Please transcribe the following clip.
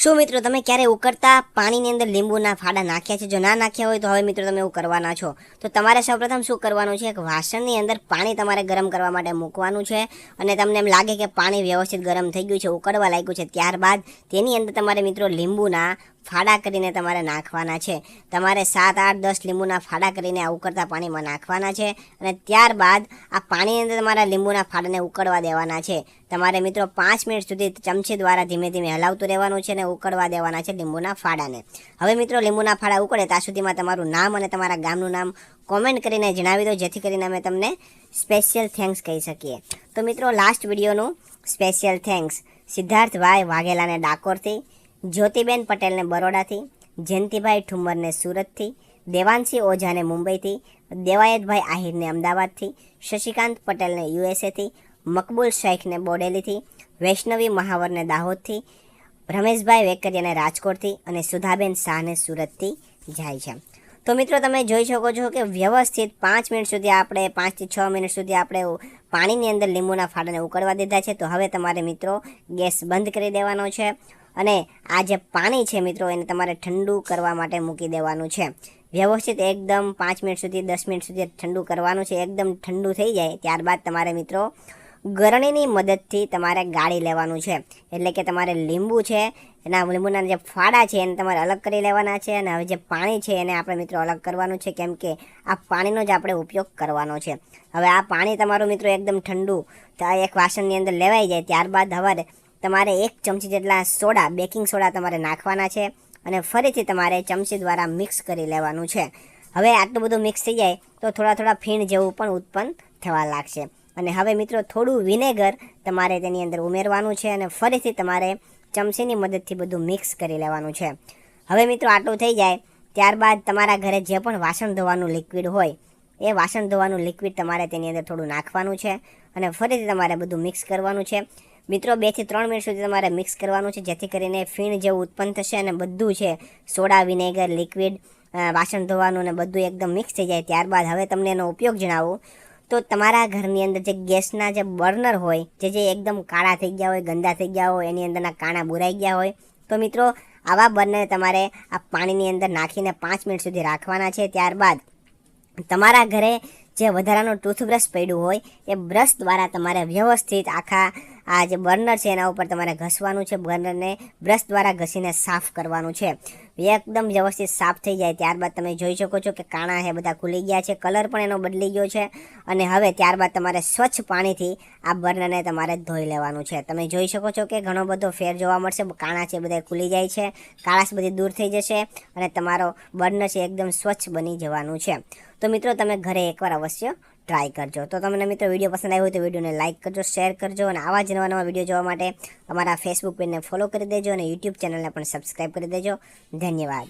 શું મિત્રો તમે ક્યારે ઉકળતા પાણીની અંદર લીંબુના ફાડા નાખ્યા છે? જો ના નાખ્યા હોય તો હવે મિત્રો તમે એવું કરવાના છો. તો તમારે સૌપ્રથમ શું કરવાનું છે, એક વાસણની અંદર પાણી તમારે ગરમ કરવા માટે મૂકવાનું છે. અને તમને એમ લાગે કે પાણી વ્યવસ્થિત ગરમ થઈ ગયું છે, ઉકળવા લાગ્યું છે, ત્યારબાદ તેની અંદર તમારે મિત્રો લીંબુના ફાડા કરીને તમારે નાખવાના છે. તમારે 7, 8, 10 લીંબુના ફાડા કરીને આ ઉકળતા પાણીમાં નાખવાના છે. અને ત્યારબાદ આ પાણીની અંદર તમારા લીંબુના ફાડાને ઉકળવા દેવાના છે. તમારે મિત્રો 5 મિનિટ સુધી ચમચી દ્વારા ધીમે ધીમે હલાવતું રહેવાનું છે અને ઉકળવા દેવાના છે લીંબુના ફાડાને. હવે મિત્રો લીંબુના ફાડા ઉકળે ત્યાં સુધીમાં તમારું નામ અને તમારા ગામનું નામ કોમેન્ટ કરીને જણાવી દો, જેથી કરીને અમે તમને સ્પેશિયલ થેન્ક્સ કહી શકીએ. તો મિત્રો લાસ્ટ વિડીયોનું સ્પેશિયલ થેન્ક્સ સિદ્ધાર્થભાઈ વાઘેલાને ડાકોરથી, જ્યોતિબેન પટેલને બરોડાથી, જયંતિભાઈ ઠુમ્મરને સુરતથી, દેવાંશી ઓઝાને મુંબઈથી, દેવાયતભાઈ આહિરને અમદાવાદથી, શશિકાંત પટેલને યુએસએથી, મકબૂલ શેખને બોડેલીથી, વૈષ્ણવી મહાવરને દાહોદથી, રમેશભાઈ વેકરિયાને રાજકોટથી અને સુધાબેન શાહને સુરતથી જાય છે. તો મિત્રો તમે જોઈ શકો છો કે વ્યવસ્થિત 5 મિનિટ સુધી આપણે 5 થી 6 મિનિટ સુધી આપણે પાણીની અંદર લીંબુના ફાડાને ઉકળવા દીધા છે. તો હવે તમારે મિત્રો ગેસ બંધ કરી દેવાનો છે અને આ જે પાણી છે મિત્રો એને તમારે ઠંડુ કરવા માટે મૂકી દેવાનું છે. વ્યવસ્થિત એકદમ 5 મિનિટ સુધી 10 મિનિટ સુધી ઠંડુ કરવાનું છે. એકદમ ઠંડુ થઈ જાય ત્યારબાદ તમારે મિત્રો ગરણીની મદદથી તમારે ગાળી લેવાનું છે. એટલે કે તમારે લીંબુ છે એના લીંબુના જે ફાડા છે એને તમારે અલગ કરી લેવાના છે. અને હવે જે પાણી છે એને આપણે મિત્રો અલગ કરવાનું છે, કેમ કે આ પાણીનો જ આપણે ઉપયોગ કરવાનો છે. હવે આ પાણી તમારું મિત્રો એકદમ ઠંડુ એક વાસણની અંદર લેવાઈ જાય ત્યારબાદ હવે તમારે 1 ચમચી જેટલા સોડા, બેકિંગ સોડા તમારે નાખવાના છે અને ફરીથી તમારે ચમચી દ્વારા મિક્સ કરી લેવાનું છે. હવે આટલું બધું મિક્સ થઈ જાય તો થોડા ફીણ જેવું પણ ઉત્પન્ન થવા લાગશે. અને હવે મિત્રો થોડું વિનેગર તમારે તેની અંદર ઉમેરવાનું છે અને ફરીથી તમારે ચમચીની મદદથી બધું મિક્સ કરી લેવાનું છે. હવે મિત્રો આટલું થઈ જાય ત્યારબાદ તમારા ઘરે જે પણ વાસણ ધોવાનું લિક્વિડ હોય એ વાસણ ધોવાનું લિક્વિડ તમારે તેની અંદર થોડું નાખવાનું છે અને ફરીથી તમારે બધું મિક્સ કરવાનું છે. મિત્રો 2 થી 3 મિનિટ સુધી તમારે મિક્સ કરવાનું છે, જેથી કરીને ફીણ જેવું ઉત્પન્ન થશે અને બધું છે સોડા, વિનેગર, લિક્વિડ, વાસણ ધોવાનું ને બધું એકદમ મિક્સ થઈ જાય. ત્યારબાદ હવે તમને એનો ઉપયોગ જણાવું તો તમારા ઘરની અંદર જે ગેસના જે બર્નર હોય જે એકદમ કાળા થઈ ગયા હોય, ગંદા થઈ ગયા હોય, એની અંદરના કાણા બુરાઈ ગયા હોય, તો મિત્રો આવા બર્નર તમારે આ પાણીની અંદર નાખીને 5 મિનિટ સુધી રાખવાના છે. ત્યારબાદ તમારા ઘરે જે વધારાનું ટૂથબ્રશ પડ્યું હોય એ બ્રશ દ્વારા તમારે વ્યવસ્થિત આખા આ જે બર્નર છે એના ઉપર તમારે ઘસવાનું છે. બર્નરને બ્રશ દ્વારા ઘસીને સાફ કરવાનું છે. એકદમ વ્યવસ્થિત સાફ થઈ જાય ત્યારબાદ તમે જોઈ શકો છો કે કાણા છે બધા ખુલી ગયા છે, કલર પણ એનો બદલી ગયો છે. અને હવે ત્યારબાદ તમારે સ્વચ્છ પાણીથી આ બર્નરને તમારે ધોઈ લેવાનું છે. તમે જોઈ શકો છો કે ઘણો બધો ફેર જોવા મળશે. કાણા છે બધા ખુલી જાય છે, કાળાશ બધી દૂર થઈ જશે અને તમારો બર્નર છે એકદમ સ્વચ્છ બની જવાનું છે. તો મિત્રો તમે ઘરે એકવાર અવશ્ય ટ્રાય કરજો. તો તમને મિત્રો વિડીયો પસંદ આવ્યો હોય તો વિડીયોને લાઇક કરજો, શેર કરજો અને આવા જ નવા વિડીયો જોવા માટે અમારા ફેસબુક પેજને ફોલો કરી દેજો અને યુટ્યુબ ચેનલને પણ સબસ્ક્રાઈબ કરી દેજો. ધન્યવાદ.